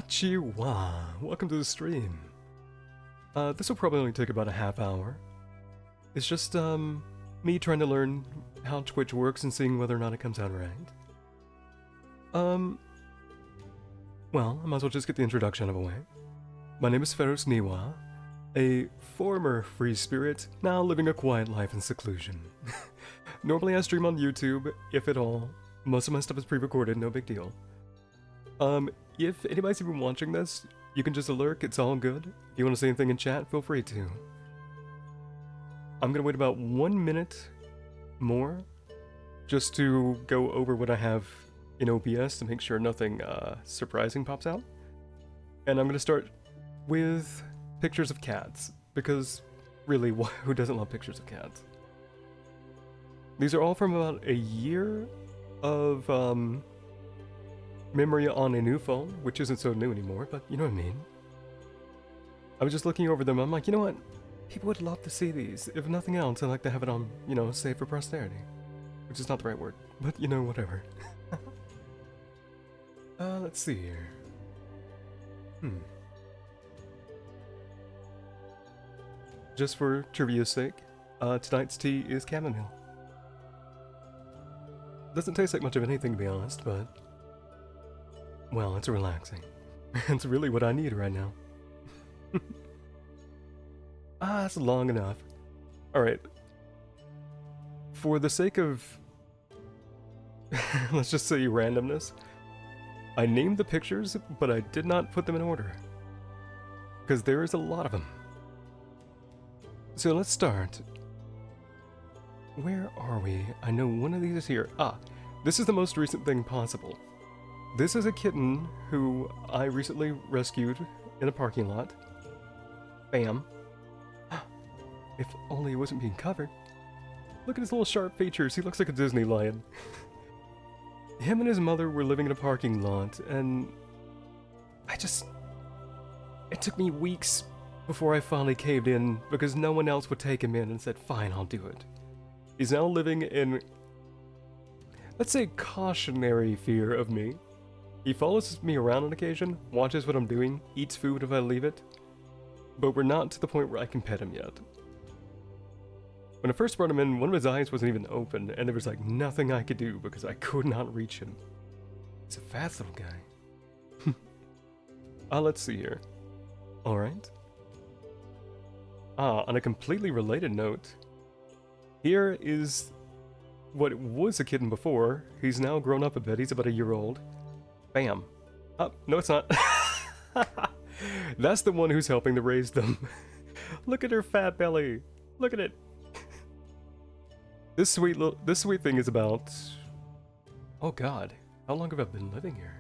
Konnichiwa! Welcome to the stream. This will probably only take about a half hour. It's just, me trying to learn how Twitch works and seeing whether or not it comes out right. Well, I might as well just get the introduction out of the way. My name is Niwa, a former free spirit, now living a quiet life in seclusion. Normally I stream on YouTube, if at all. Most of my stuff is pre-recorded, no big deal. If anybody's even watching this, you can just lurk, it's all good. If you want to say anything in chat, feel free to. I'm gonna wait about 1 minute more, just to go over what I have in OBS to make sure nothing surprising pops out. And I'm gonna start with pictures of cats, because really, who doesn't love pictures of cats? These are all from about a year of memory on a new phone, which isn't so new anymore, but you know what I mean. I was just looking over them, I'm like, you know what? People would love to see these. If nothing else, I'd like to have it on, you know, saved for posterity. Which is not the right word, but you know, whatever. Let's see here. Just for trivia's sake, tonight's tea is chamomile. Doesn't taste like much of anything, to be honest, but well, it's relaxing. It's really what I need right now. That's long enough. Alright. For the sake of let's just say randomness, I named the pictures, but I did not put them in order. Because there is a lot of them. So let's start. Where are we? I know one of these is here. This is the most recent thing possible. This is a kitten who I recently rescued in a parking lot. Bam. If only it wasn't being covered. Look at his little sharp features, he looks like a Disney lion. Him and his mother were living in a parking lot, and it took me weeks before I finally caved in, because no one else would take him in and said, fine, I'll do it. He's now living in, let's say, cautionary fear of me. He follows me around on occasion, watches what I'm doing, eats food if I leave it, but we're not to the point where I can pet him yet. When I first brought him in, one of his eyes wasn't even open, and there was like nothing I could do because I could not reach him. He's a fast little guy. Let's see here. Alright. On a completely related note, here is what was a kitten before. He's now grown up a bit, he's about a year old. Bam. Oh, no it's not. That's the one who's helping to raise them. Look at her fat belly. Look at it. This sweet thing is about, oh god, how long have I been living here?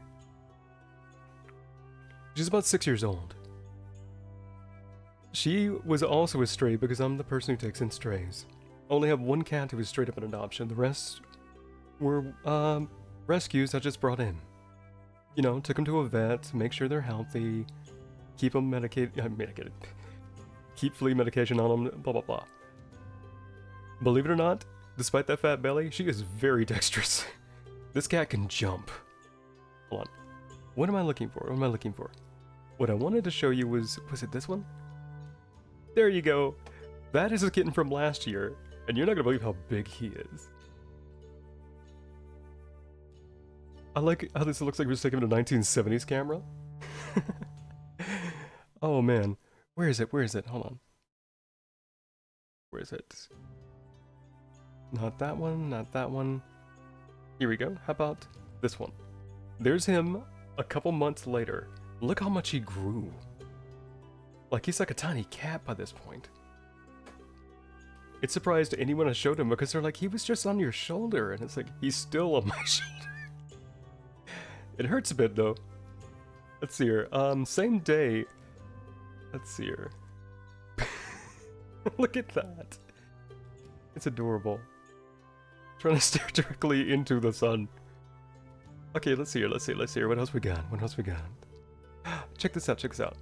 She's about 6 years old. She was also a stray because I'm the person who takes in strays. Only have one cat who was straight up an adoption. The rest were rescues I just brought in. You know, took them to a vet, make sure they're healthy, keep them medicated, keep flea medication on them, blah blah blah. Believe it or not, despite that fat belly, she is very dexterous. This cat can jump. Hold on. What am I looking for? What am I looking for? What I wanted to show you was it this one? There you go. That is a kitten from last year, and you're not gonna believe how big he is. I like how this looks like it was taken with a 1970s camera. Oh man. Where is it? Where is it? Hold on. Where is it? Not that one, not that one. Here we go. How about this one? There's him a couple months later. Look how much he grew. Like he's like a tiny cat by this point. It surprised anyone I showed him because they're like, he was just on your shoulder, and it's like, he's still on my shoulder. It hurts a bit though. Let's see here. Same day. Let's see here. Look at that. It's adorable. Trying to stare directly into the sun. Okay, let's see here. Let's see here. What else we got? What else we got? Check this out. Check this out.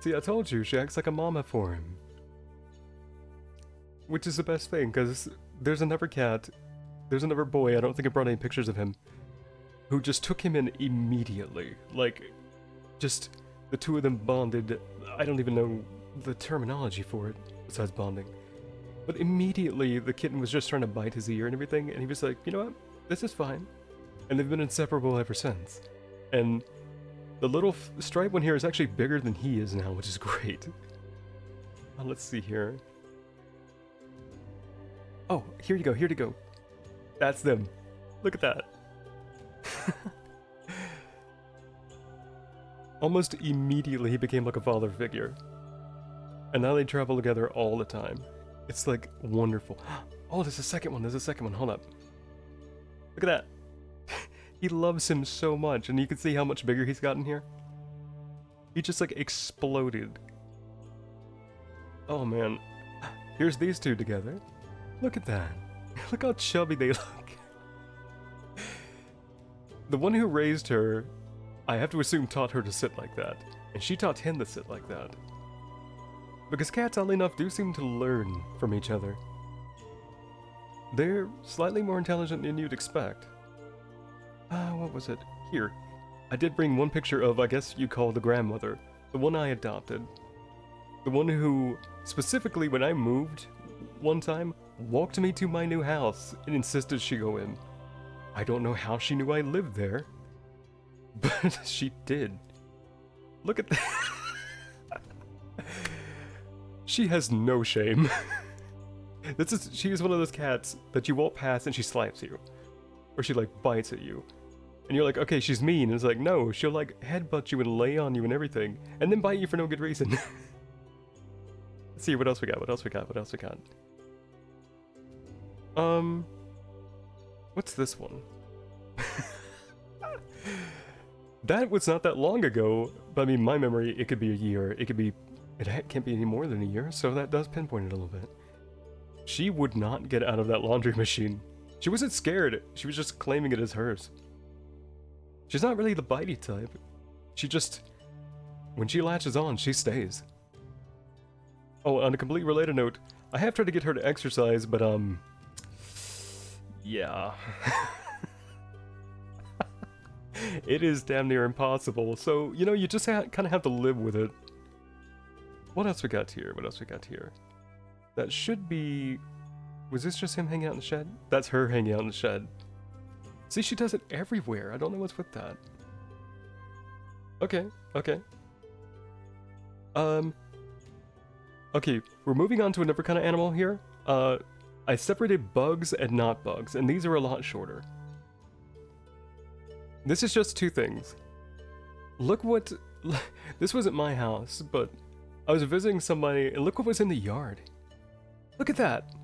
See, I told you she acts like a mama for him. Which is the best thing, because there's another cat. There's another boy. I don't think I brought any pictures of him. Who just took him in immediately. Like, just the two of them bonded. I don't even know the terminology for it besides bonding. But immediately the kitten was just trying to bite his ear and everything, and he was like, you know what, this is fine. And they've been inseparable ever since. And the little striped one here is actually bigger than he is now, which is great. Let's see here. Oh, here you go, here you go. That's them. Look at that. Almost immediately he became like a father figure. And now they travel together all the time. It's like wonderful. Oh, there's a second one, hold up. Look at that. He loves him so much, and you can see how much bigger he's gotten here. He just like exploded. Oh man. Here's these two together. Look at that. Look how chubby they look. The one who raised her, I have to assume, taught her to sit like that. And she taught him to sit like that. Because cats, oddly enough, do seem to learn from each other. They're slightly more intelligent than you'd expect. What was it? Here. I did bring one picture of, I guess you call the grandmother. The one I adopted. The one who, specifically when I moved one time, walked me to my new house and insisted she go in. I don't know how she knew I lived there, but she did. Look at that. She has no shame. She is one of those cats that you walk past and she slaps you. Or she like bites at you. And you're like, okay, she's mean. And it's like, no, she'll like headbutt you and lay on you and everything. And then bite you for no good reason. Let's see, what else we got? What's this one? That was not that long ago, but I mean, my memory, it could be a year, it can't be any more than a year, so that does pinpoint it a little bit. She would not get out of that laundry machine. She wasn't scared, she was just claiming it as hers. She's not really the bitey type. She just, when she latches on, she stays. Oh, on a completely related note, I have tried to get her to exercise, but yeah. It is damn near impossible, so, you know, you just kind of have to live with it. What else we got here? That should be... Was this just him hanging out in the shed? That's her hanging out in the shed. See, she does it everywhere. I don't know what's with that. Okay. Okay, we're moving on to another kind of animal here. I separated bugs and not bugs, and these are a lot shorter. This is just two things. Look what... This wasn't my house, but I was visiting somebody, and look what was in the yard. Look at that.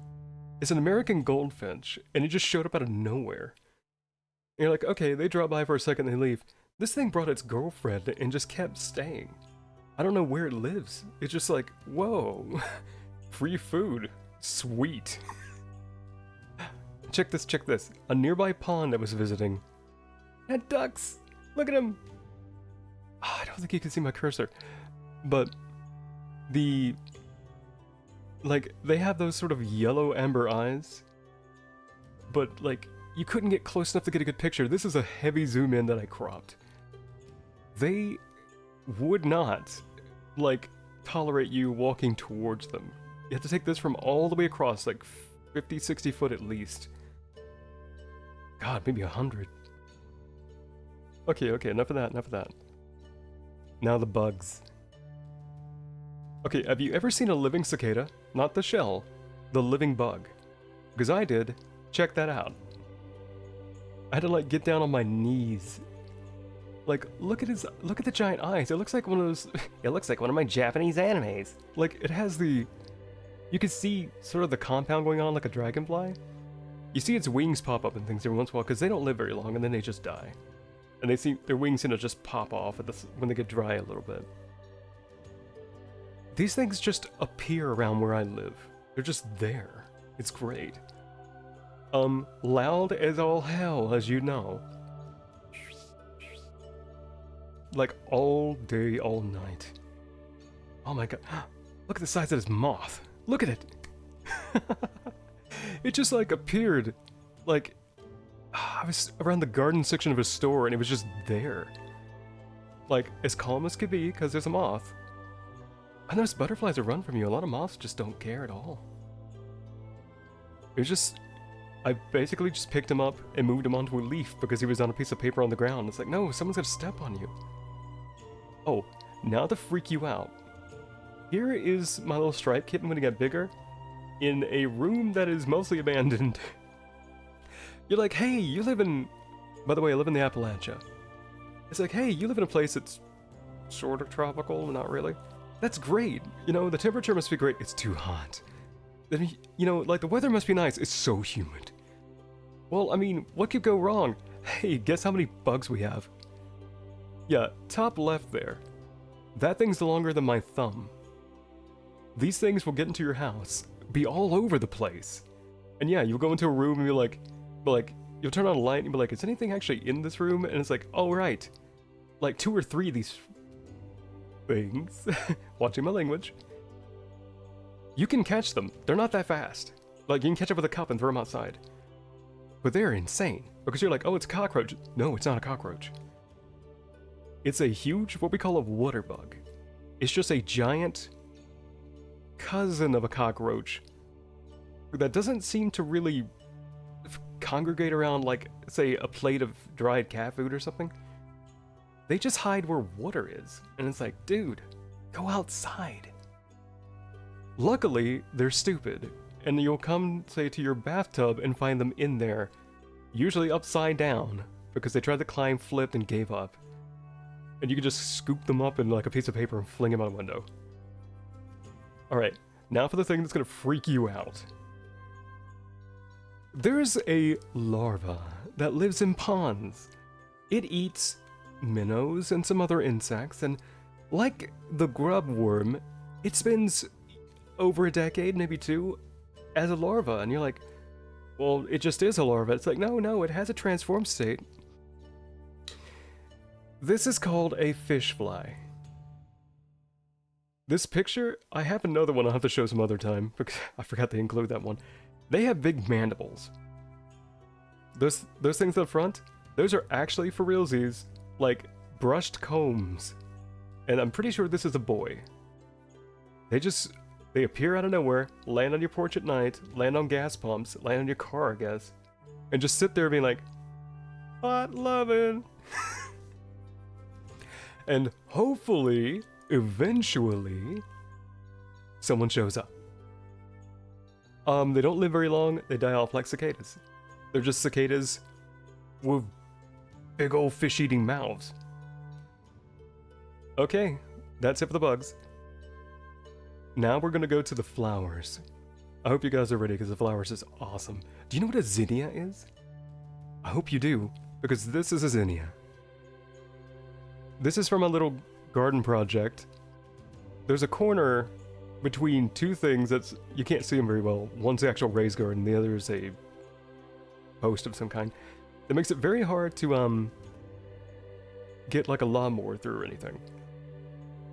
It's an American goldfinch, and it just showed up out of nowhere. And you're like, okay, they drop by for a second, they leave. This thing brought its girlfriend and just kept staying. I don't know where it lives. It's just like, whoa. Free food. Sweet. Check this. A nearby pond I was visiting had ducks. Look at them. Oh, I don't think you can see my cursor. But they have those sort of yellow amber eyes. But like, you couldn't get close enough to get a good picture. This is a heavy zoom in that I cropped. They would not, like, tolerate you walking towards them. You have to take this from all the way across, like 50, 60 foot at least. God, maybe 100. Okay, enough of that. Now the bugs. Okay, have you ever seen a living cicada? Not the shell, the living bug. Because I did. Check that out. I had to like get down on my knees. Like, look at the giant eyes. It looks like one of those, it looks like one of my Japanese animes. Like, it has the, you can see sort of the compound going on like a dragonfly. You see its wings pop up and things every once in a while because they don't live very long and then they just die. And their wings seem to just pop off when they get dry a little bit. These things just appear around where I live. They're just there. It's great. Loud as all hell, as you know. Like all day, all night. Oh my god. Look at the size of this moth. Look at it. It just like appeared. Like, I was around the garden section of a store and it was just there. like, as calm as could be, because there's a moth. And those butterflies that run from you, a lot of moths just don't care at all. It was just... I basically just picked him up and moved him onto a leaf because he was on a piece of paper on the ground. It's like, no, someone's gonna step on you. Oh, now to freak you out. Here is my little stripe kitten when he got bigger, in a room that is mostly abandoned. You're like, hey, you live in... By the way, I live in the Appalachia. It's like, hey, you live in a place that's sort of tropical, not really. That's great. You know, the temperature must be great. It's too hot. Then, you know, like, the weather must be nice. It's so humid. Well, I mean, what could go wrong? Hey, guess how many bugs we have? Yeah, top left there. That thing's longer than my thumb. These things will get into your house, be all over the place. And yeah, you'll go into a room and be like, you'll turn on a light and be like, is anything actually in this room? And it's like, oh right. Like 2 or 3 of these things, watching my language. You can catch them. They're not that fast. Like, you can catch up with a cup and throw them outside. But they're insane. Because you're like, oh, it's a cockroach. No, it's not a cockroach. It's a huge, what we call a water bug. It's just a giant cousin of a cockroach that doesn't seem to really congregate around, like, say, a plate of dried cat food or something. They just hide where water is. And it's like, dude, go outside. Luckily, they're stupid. And you'll come, say, to your bathtub and find them in there. Usually upside down. Because they tried to climb, flipped, and gave up. And you can just scoop them up in like a piece of paper and fling them out a window. Alright, now for the thing that's gonna freak you out. There's a larva that lives in ponds. It eats minnows and some other insects, and like the grub worm, it spends over a decade, maybe 2, as a larva, and you're like, well, it just is a larva. It's like, no, it has a transformed state. This is called a fish fly. This picture, I have another one I'll have to show some other time, because I forgot to include that one. They have big mandibles. Those things up front, those are actually, for realsies, like, brushed combs. And I'm pretty sure this is a boy. They appear out of nowhere, land on your porch at night, land on gas pumps, land on your car, I guess, and just sit there being like, hot lovin'. And hopefully, eventually, someone shows up. They don't live very long, they die off like cicadas. They're just cicadas with big old fish-eating mouths. Okay, that's it for the bugs. Now we're gonna go to the flowers. I hope you guys are ready, because the flowers is awesome. Do you know what a zinnia is? I hope you do, because this is a zinnia. This is from a little garden project. There's a corner between 2 things that's, you can't see them very well. One's the actual raised garden, the other is a post of some kind. That makes it very hard to get like a lawnmower through or anything.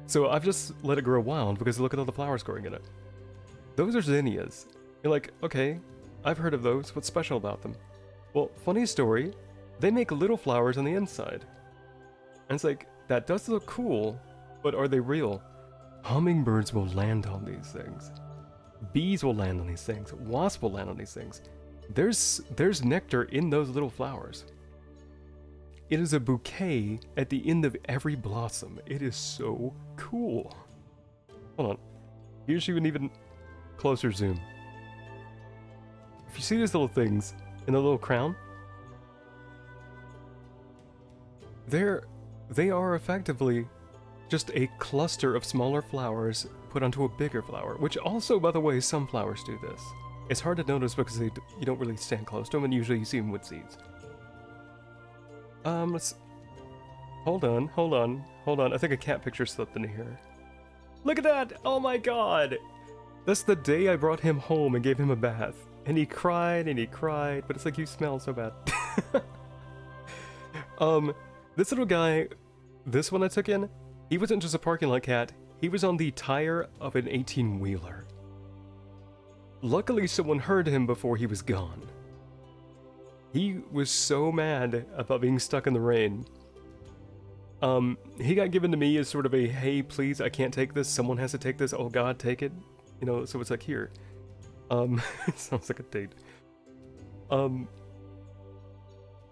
So I've just let it grow wild because look at all the flowers growing in it. Those are zinnias. You're like, okay, I've heard of those. What's special about them? Well, funny story, they make little flowers on the inside. And it's like, that does look cool, but are they real? Hummingbirds will land on these things. Bees will land on these things. Wasps will land on these things. There's nectar in those little flowers. It is a bouquet at the end of every blossom. It is so cool. Hold on. Here's you an even closer zoom. If you see these little things in the little crown, they are effectively just a cluster of smaller flowers put onto a bigger flower, which also, by the way, some flowers do this. It's hard to notice because you don't really stand close to them, and usually you see them with seeds. Hold on. I think a cat picture slipped in here. Look at that! Oh my god! That's the day I brought him home and gave him a bath. And he cried, but it's like, you smell so bad. This little guy, this one I took in, he wasn't just a parking lot cat, he was on the tire of an 18-wheeler. Luckily, someone heard him before he was gone. He was so mad about being stuck in the rain. He got given to me as sort of a, hey, please, I can't take this. Someone has to take this. Oh God, take it. You know, so it's like, here. Sounds like a date.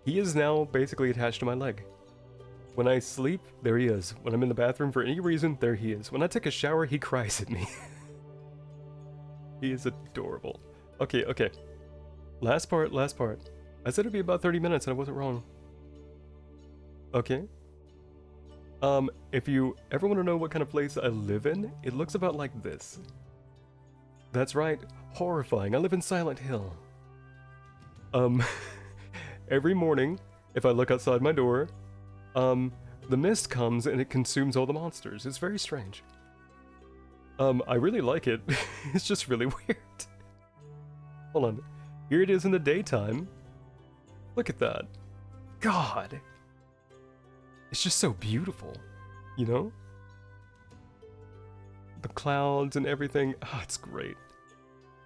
He is now basically attached to my leg. When I sleep, there he is. When I'm in the bathroom for any reason, there he is. When I take a shower, he cries at me. He is adorable. Okay, okay. Last part, last part. I said it'd be about 30 minutes and I wasn't wrong. Okay. If you ever want to know what kind of place I live in, it looks about like this. That's right, horrifying. I live in Silent Hill. Every morning, if I look outside my door, the mist comes and it consumes all the monsters. It's very strange. I really like it. It's just really weird. Hold on. Here it is in the daytime. Look at that. God. It's just so beautiful, you know? The clouds and everything. Ah, it's great.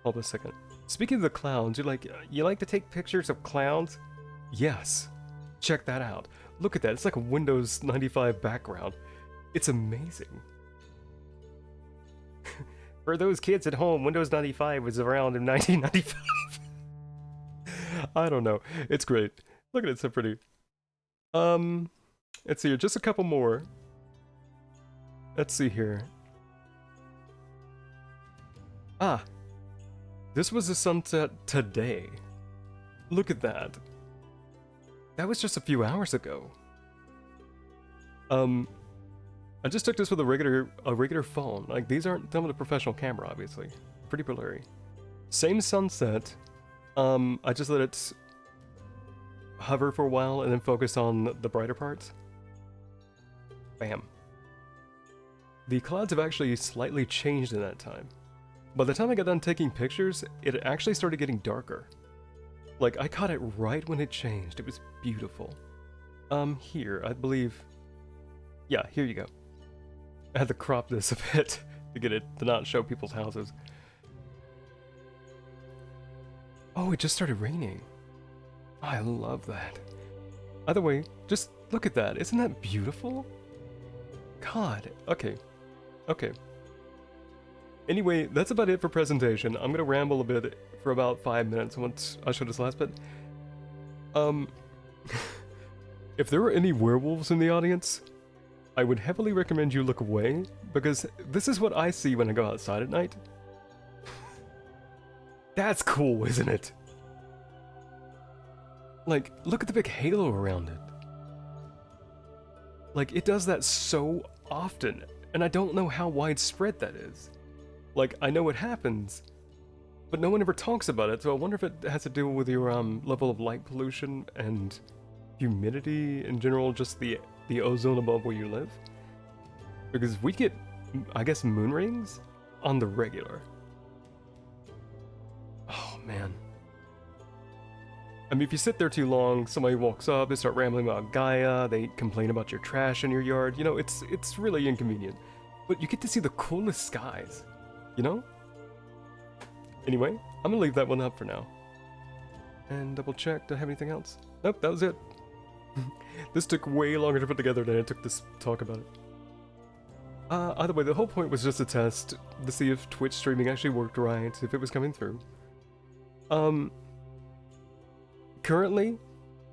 Hold on a second. Speaking of the clouds, you like to take pictures of clouds? Yes. Check that out. Look at that. It's like a Windows 95 background. It's amazing. For those kids at home, Windows 95 was around in 1995. I don't know. It's great. Look at it, so pretty. Let's see here. Just a couple more. Let's see here. Ah. This was the sunset today. Look at that. That was just a few hours ago. I just took this with a regular phone. Like, these aren't done with a professional camera, obviously. Pretty blurry. Same sunset. I just let it hover for a while and then focus on the brighter parts. Bam. The clouds have actually slightly changed in that time. By the time I got done taking pictures, it actually started getting darker. Like, I caught it right when it changed. It was beautiful. Here, I believe... Yeah, here you go. I had to crop this a bit to get it to not show people's houses. Oh, it just started raining. I love that. Either way, just look at that. Isn't that beautiful? God. Okay. Okay. Anyway, that's about it for presentation. I'm gonna ramble a bit for about 5 minutes once I show this last bit. If there were any werewolves in the audience, I would heavily recommend you look away, because this is what I see when I go outside at night. That's cool, isn't it? Like, look at the big halo around it. Like, it does that so often, and I don't know how widespread that is. Like, I know it happens, but no one ever talks about it, so I wonder if it has to do with your level of light pollution and humidity in general, just the ozone above where you live. Because we get, I guess, moon rings on the regular. Oh, man. I mean, if you sit there too long, somebody walks up, they start rambling about Gaia, they complain about your trash in your yard, you know, it's really inconvenient. But you get to see the coolest skies, you know? Anyway, I'm gonna leave that one up for now. And double check, do I have anything else? Nope, that was it. This took way longer to put together than it took to talk about it. Either way, the whole point was just a test to see if Twitch streaming actually worked right, if it was coming through. Currently,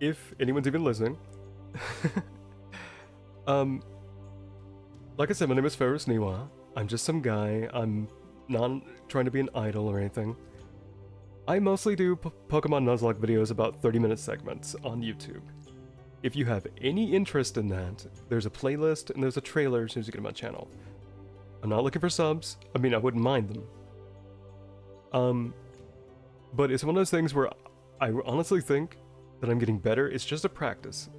if anyone's even listening, like I said, my name is Niwa. I'm just some guy. I'm not trying to be an idol or anything. I mostly do Pokemon Nuzlocke videos, about 30-minute segments on YouTube. If you have any interest in that, there's a playlist and there's a trailer as soon as you get on my channel. I'm not looking for subs. I mean, I wouldn't mind them. But it's one of those things where I honestly think that I'm getting better. It's just a practice.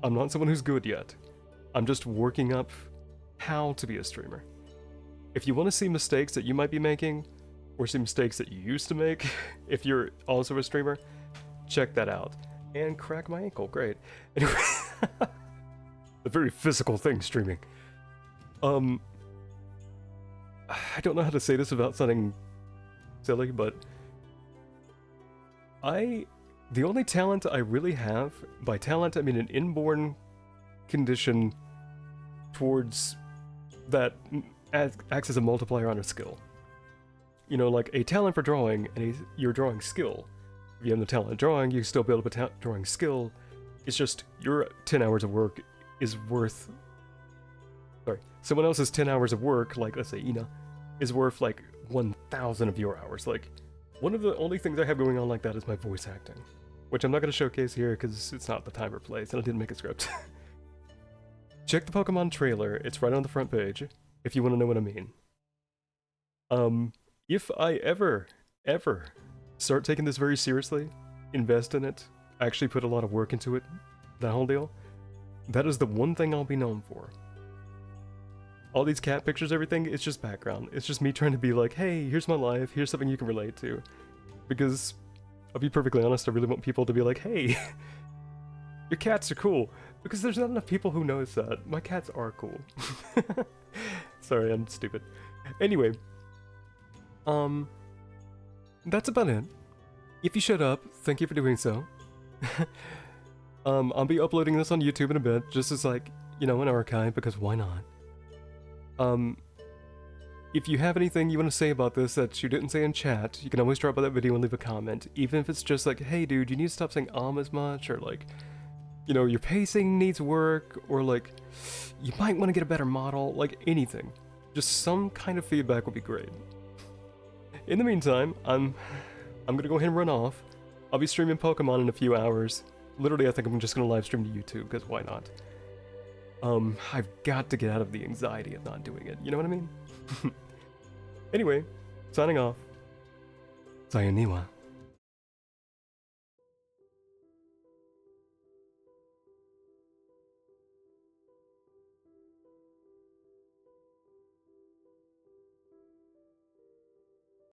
I'm not someone who's good yet. I'm just working up how to be a streamer. If you want to see mistakes that you might be making, or see mistakes that you used to make, if you're also a streamer, check that out. And crack my ankle, great. Anyway, a very physical thing, streaming. I don't know how to say this without sounding silly, but the only talent I really have, by talent I mean an inborn condition towards that acts as a multiplier on a skill. You know, like a talent for drawing and your drawing skill. If you have the talent of drawing, you still build up a drawing skill. It's just your 10 hours of work is worth... Sorry, someone else's 10 hours of work, like let's say Ina, is worth like 1,000 of your hours. Like, one of the only things I have going on like that is my voice acting, which I'm not going to showcase here because it's not the time or place, and I didn't make a script. Check the Pokemon trailer, it's right on the front page, if you want to know what I mean. If I ever start taking this very seriously, invest in it, actually put a lot of work into it, that whole deal, that is the one thing I'll be known for. All these cat pictures, everything, it's just background. It's just me trying to be like, hey, here's my life, here's something you can relate to. Because, I'll be perfectly honest, I really want people to be like, hey, your cats are cool. Because there's not enough people who notice that. My cats are cool. Sorry, I'm stupid. Anyway, that's about it. If you shut up, thank you for doing so. I'll be uploading this on YouTube in a bit, just as like, you know, an archive, because why not? If you have anything you want to say about this that you didn't say in chat, you can always drop by that video and leave a comment, even if it's just like, hey dude, you need to stop saying as much, or like, you know, your pacing needs work, or like, you might want to get a better model, like anything. Just some kind of feedback would be great. In the meantime, I'm gonna go ahead and run off. I'll be streaming Pokemon in a few hours. Literally, I think I'm just gonna live stream to YouTube, because why not? I've got to get out of the anxiety of not doing it, you know what I mean? Anyway, signing off. Sayonara.